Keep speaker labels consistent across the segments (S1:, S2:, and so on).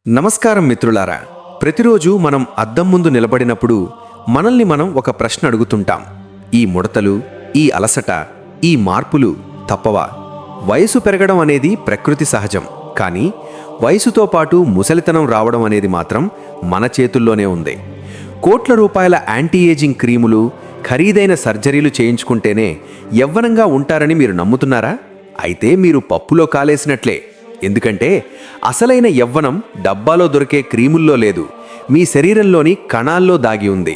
S1: నమస్కారం మిత్రులారా. ప్రతిరోజు మనం అద్దం ముందు నిలబడినప్పుడు మనల్ని మనం ఒక ప్రశ్న అడుగుతుంటాం. ఈ ముడతలు, ఈ అలసట, ఈ మార్పులు తప్పవా? వయసు పెరగడం అనేది ప్రకృతి సహజం. కానీ వయసుతో పాటు ముసలితనం రావడం అనేది మాత్రం మన చేతుల్లోనే ఉంది. కోట్ల రూపాయల యాంటీ ఏజింగ్ క్రీములు, ఖరీదైన సర్జరీలు చేయించుకుంటేనే యవ్వనంగా ఉంటారని మీరు నమ్ముతున్నారా? అయితే మీరు పప్పులో కాలేసినట్లే. ఎందుకంటే అసలైన యవ్వనం డబ్బాలో దొరికే క్రీముల్లో లేదు, మీ శరీరంలోని కణాల్లో దాగి ఉంది.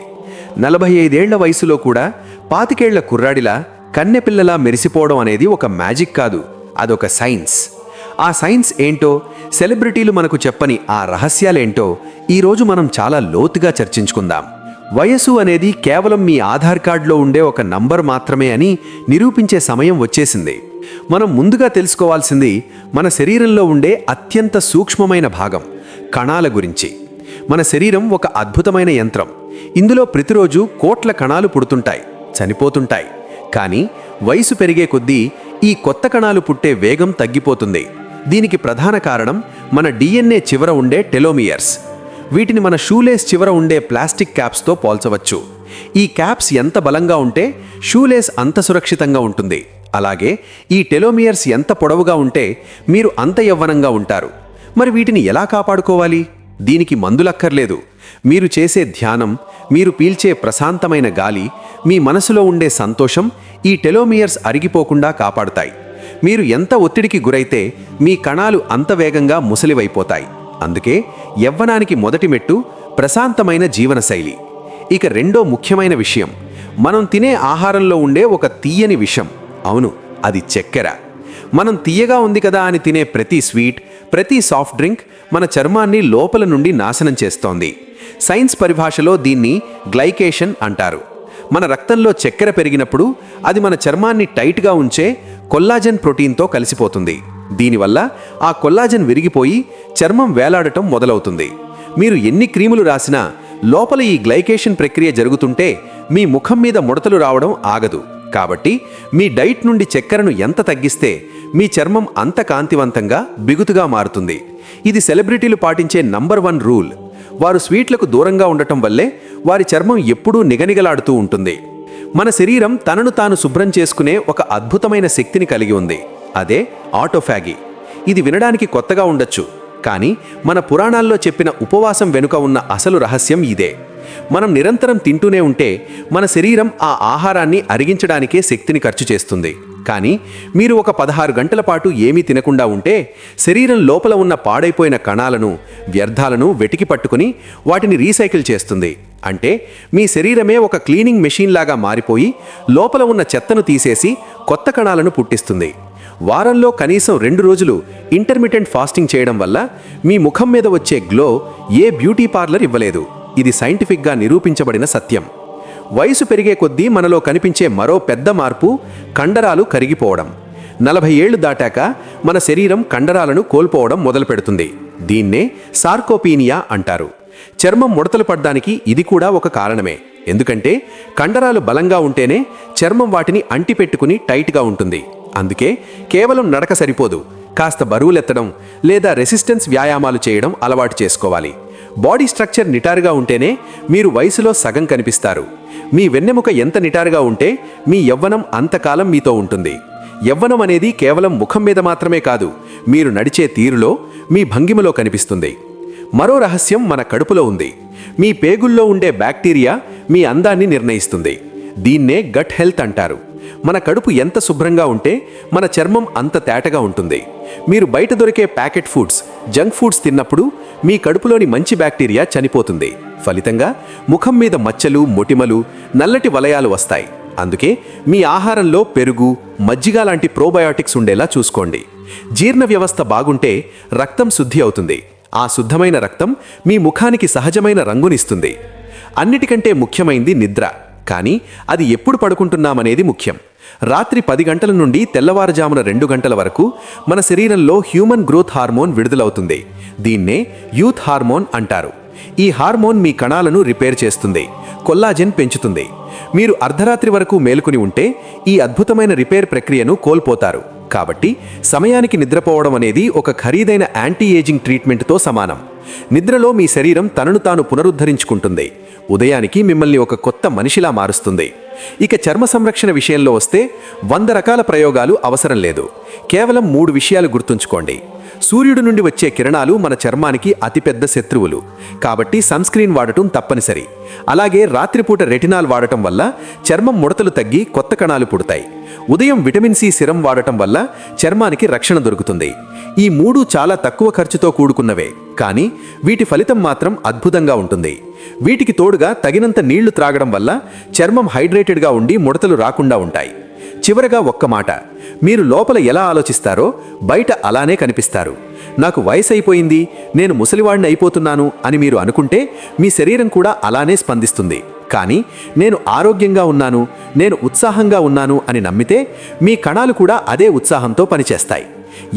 S1: 45 ఏళ్ల వయసులో కూడా 25 ఏళ్ల కుర్రాడిలా, కన్నెపిల్లలా మెరిసిపోవడం అనేది ఒక మ్యాజిక్ కాదు, అదొక సైన్స్. ఆ సైన్స్ ఏంటో, సెలబ్రిటీలు మనకు చెప్పని ఆ రహస్యాలేంటో ఈరోజు మనం చాలా లోతుగా చర్చించుకుందాం. వయసు అనేది కేవలం మీ ఆధార్ కార్డులో ఉండే ఒక నంబర్ మాత్రమే అని నిరూపించే సమయం వచ్చేసింది. మనం ముందుగా తెలుసుకోవాల్సింది మన శరీరంలో ఉండే అత్యంత సూక్ష్మమైన భాగం, కణాల గురించి. మన శరీరం ఒక అద్భుతమైన యంత్రం. ఇందులో ప్రతిరోజు కోట్ల కణాలు పుడుతుంటాయి, చనిపోతుంటాయి. కానీ వయసు పెరిగే కొద్దీ ఈ కొత్త కణాలు పుట్టే వేగం తగ్గిపోతుంది. దీనికి ప్రధాన కారణం మన DNA చివర ఉండే టెలోమియర్స్. వీటిని మన షూలేస్ చివర ఉండే ప్లాస్టిక్ క్యాప్స్తో పోల్చవచ్చు. ఈ క్యాప్స్ ఎంత బలంగా ఉంటే షూలేస్ అంత సురక్షితంగా ఉంటుంది. అలాగే ఈ టెలోమియర్స్ ఎంత పొడవుగా ఉంటే మీరు అంత యవ్వనంగా ఉంటారు. మరి వీటిని ఎలా కాపాడుకోవాలి? దీనికి మందులక్కర్లేదు. మీరు చేసే ధ్యానం, మీరు పీల్చే ప్రశాంతమైన గాలి, మీ మనసులో ఉండే సంతోషం ఈ టెలోమియర్స్ అరిగిపోకుండా కాపాడుతాయి. మీరు ఎంత ఒత్తిడికి గురైతే మీ కణాలు అంత వేగంగా ముసలివైపోతాయి. అందుకే యవ్వనానికి మొదటి మెట్టు ప్రశాంతమైన జీవనశైలి. ఇక రెండో ముఖ్యమైన విషయం, మనం తినే ఆహారంలో ఉండే ఒక తీయని విషం. అవును, అది చక్కెర. మనం తీయగా ఉంది కదా అని తినే ప్రతి స్వీట్, ప్రతి సాఫ్ట్ డ్రింక్ మన చర్మాన్ని లోపల నుండి నాశనం చేస్తోంది. సైన్స్ పరిభాషలో దీన్ని గ్లైకేషన్ అంటారు. మన రక్తంలో చక్కెర పెరిగినప్పుడు అది మన చర్మాన్ని టైట్గా ఉంచే కొల్లాజెన్ ప్రోటీన్తో కలిసిపోతుంది. దీనివల్ల ఆ కొల్లాజెన్ విరిగిపోయి చర్మం వేలాడటం మొదలవుతుంది. మీరు ఎన్ని క్రీములు రాసినా లోపల ఈ గ్లైకేషన్ ప్రక్రియ జరుగుతుంటే మీ ముఖం మీద ముడతలు రావడం ఆగదు. కాబట్టి మీ డైట్ నుండి చక్కెరను ఎంత తగ్గిస్తే మీ చర్మం అంత కాంతివంతంగా, బిగుతుగా మారుతుంది. ఇది సెలబ్రిటీలు పాటించే నంబర్ 1 రూల్. వారు స్వీట్లకు దూరంగా ఉండటం వల్లే వారి చర్మం ఎప్పుడూ నిగనిగలాడుతూ ఉంటుంది. మన శరీరం తనను తాను శుభ్రం చేసుకునే ఒక అద్భుతమైన శక్తిని కలిగి ఉంది. అదే ఆటోఫాగీ. ఇది వినడానికి కొత్తగా ఉండొచ్చు, కానీ మన పురాణాల్లో చెప్పిన ఉపవాసం వెనుక ఉన్న అసలు రహస్యం ఇదే. మనం నిరంతరం తింటూనే ఉంటే మన శరీరం ఆ ఆహారాన్ని అరిగించడానికే శక్తిని ఖర్చు చేస్తుంది. కానీ మీరు ఒక 16 గంటల పాటు ఏమీ తినకుండా ఉంటే శరీరం లోపల ఉన్న పాడైపోయిన కణాలను, వ్యర్థాలను వెతికి పట్టుకుని వాటిని రీసైకిల్ చేస్తుంది. అంటే మీ శరీరమే ఒక క్లీనింగ్ మెషిన్ లాగా మారిపోయి లోపల ఉన్న చెత్తను తీసేసి కొత్త కణాలను పుట్టిస్తుంది. వారంలో కనీసం 2 రోజులు ఇంటర్మిటెంట్ ఫాస్టింగ్ చేయడం వల్ల మీ ముఖం మీద వచ్చే గ్లో ఏ బ్యూటీ పార్లర్ ఇవ్వలేదు. ఇది సైంటిఫిక్గా నిరూపించబడిన సత్యం. వయసు పెరిగే కొద్దీ మనలో కనిపించే మరో పెద్ద మార్పు కండరాలు కరిగిపోవడం. 40 ఏళ్లు దాటాక మన శరీరం కండరాలను కోల్పోవడం మొదలుపెడుతుంది. దీన్నే సార్కోపీనియా అంటారు. చర్మం ముడతలు పడ్డానికి ఇది కూడా ఒక కారణమే. ఎందుకంటే కండరాలు బలంగా ఉంటేనే చర్మం వాటిని అంటిపెట్టుకుని టైట్గా ఉంటుంది. అందుకే కేవలం నడక సరిపోదు, కాస్త బరువులెత్తడం లేదా రెసిస్టెన్స్ వ్యాయామాలు చేయడం అలవాటు చేసుకోవాలి. బాడీ స్ట్రక్చర్ నిటారుగా ఉంటేనే మీరు వయసులో సగం కనిపిస్తారు. మీ వెన్నెముక ఎంత నిటారుగా ఉంటే మీ యవ్వనం అంతకాలం మీతో ఉంటుంది. యవ్వనం అనేది కేవలం ముఖం మీద మాత్రమే కాదు, మీరు నడిచే తీరులో, మీ భంగిమలో కనిపిస్తుంది. మరో రహస్యం మన కడుపులో ఉంది. మీ పేగుల్లో ఉండే బ్యాక్టీరియా మీ అందాన్ని నిర్ణయిస్తుంది. దీన్నే గట్ హెల్త్ అంటారు. మన కడుపు ఎంత శుభ్రంగా ఉంటే మన చర్మం అంత తేటగా ఉంటుంది. మీరు బయట దొరికే ప్యాకెట్ ఫుడ్స్, జంక్ ఫుడ్స్ తిన్నప్పుడు మీ కడుపులోని మంచి బ్యాక్టీరియా చనిపోతుంది. ఫలితంగా ముఖం మీద మచ్చలు, మొటిమలు, నల్లటి వలయాలు వస్తాయి. అందుకే మీ ఆహారంలో పెరుగు, మజ్జిగ లాంటి ప్రోబయోటిక్స్ ఉండేలా చూసుకోండి. జీర్ణ వ్యవస్థ బాగుంటే రక్తం శుద్ధి అవుతుంది. ఆ శుద్ధమైన రక్తం మీ ముఖానికి సహజమైన రంగునిస్తుంది. అన్నిటికంటే ముఖ్యమైంది నిద్ర. కానీ అది ఎప్పుడు పడుకుంటున్నామనేది ముఖ్యం. రాత్రి 10 గంటల నుండి తెల్లవారుజామున 2 గంటల వరకు మన శరీరంలో హ్యూమన్ గ్రోత్ హార్మోన్ విడుదలవుతుంది. దీన్నే యూత్ హార్మోన్ అంటారు. ఈ హార్మోన్ మీ కణాలను రిపేర్ చేస్తుంది, కొల్లాజెన్ పెంచుతుంది. మీరు అర్ధరాత్రి వరకు మేలుకుని ఉంటే ఈ అద్భుతమైన రిపేర్ ప్రక్రియను కోల్పోతారు. కాబట్టి సమయానికి నిద్రపోవడం అనేది ఒక ఖరీదైన యాంటీ ఏజింగ్ ట్రీట్మెంట్తో సమానం. నిద్రలో మీ శరీరం తనను తాను పునరుద్ధరించుకుంటుంది. ఉదయానికి మిమ్మల్ని ఒక కొత్త మనిషిలా మారుస్తుంది. ఇక చర్మ సంరక్షణ విషయంలో వస్తే 100 రకాల ప్రయోగాలు అవసరం లేదు. కేవలం 3 విషయాలు గుర్తుంచుకోండి. సూర్యుడి నుండి వచ్చే కిరణాలు మన చర్మానికి అతిపెద్ద శత్రువులు, కాబట్టి సన్స్క్రీన్ వాడటం తప్పనిసరి. అలాగే రాత్రిపూట రెటినాల్ వాడటం వల్ల చర్మం ముడతలు తగ్గి కొత్త కణాలు పుడతాయి. ఉదయం విటమిన్ సి సిరం వాడటం వల్ల చర్మానికి రక్షణ దొరుకుతుంది. ఈ 3 చాలా తక్కువ ఖర్చుతో కూడుకున్నవే, కానీ వీటి ఫలితం మాత్రం అద్భుతంగా ఉంటుంది. వీటికి తోడుగా తగినంత నీళ్లు త్రాగడం వల్ల చర్మం హైడ్రేటెడ్గా ఉండి ముడతలు రాకుండా ఉంటాయి. చివరగా ఒక్క మాట, మీరు లోపల ఎలా ఆలోచిస్తారో బయట అలానే కనిపిస్తారు. నాకు వయసు అయిపోయింది, నేను ముసలివాడిని అయిపోతున్నాను అని మీరు అనుకుంటే మీ శరీరం కూడా అలానే స్పందిస్తుంది. కానీ నేను ఆరోగ్యంగా ఉన్నాను, నేను ఉత్సాహంగా ఉన్నాను అని నమ్మితే మీ కణాలు కూడా అదే ఉత్సాహంతో పనిచేస్తాయి.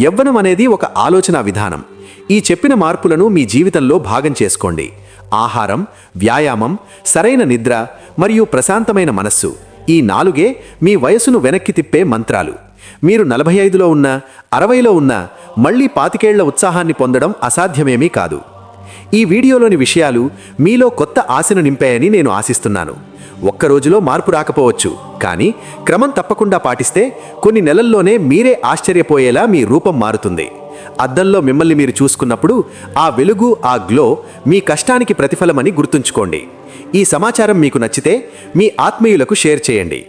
S1: యవ్వనం అనేది ఒక ఆలోచన విధానం. ఈ చెప్పిన మార్పులను మీ జీవితంలో భాగం చేసుకోండి. ఆహారం, వ్యాయామం, సరైన నిద్ర మరియు ప్రశాంతమైన మనస్సు, ఈ 4 మీ వయసును వెనక్కి తిప్పే మంత్రాలు. మీరు 45లో ఉన్నా 60లో ఉన్నా మళ్ళీ 25 ఏళ్ల ఉత్సాహాన్ని పొందడం అసాధ్యమేమీ కాదు. ఈ వీడియోలోని విషయాలు మీలో కొత్త ఆశను నింపాయని నేను ఆశిస్తున్నాను. ఒక్క రోజులో మార్పు రాకపోవచ్చు, కానీ క్రమం తప్పకుండా పాటిస్తే కొన్ని నెలల్లోనే మీరే ఆశ్చర్యపోయేలా మీ రూపం మారుతుంది. అద్దంలో మిమ్మల్ని మీరు చూసుకున్నప్పుడు ఆ వెలుగు, ఆ గ్లో మీ కష్టానికి ప్రతిఫలమని గుర్తుంచుకోండి. ఈ సమాచారం మీకు నచ్చితే మీ ఆత్మీయులకు షేర్ చేయండి.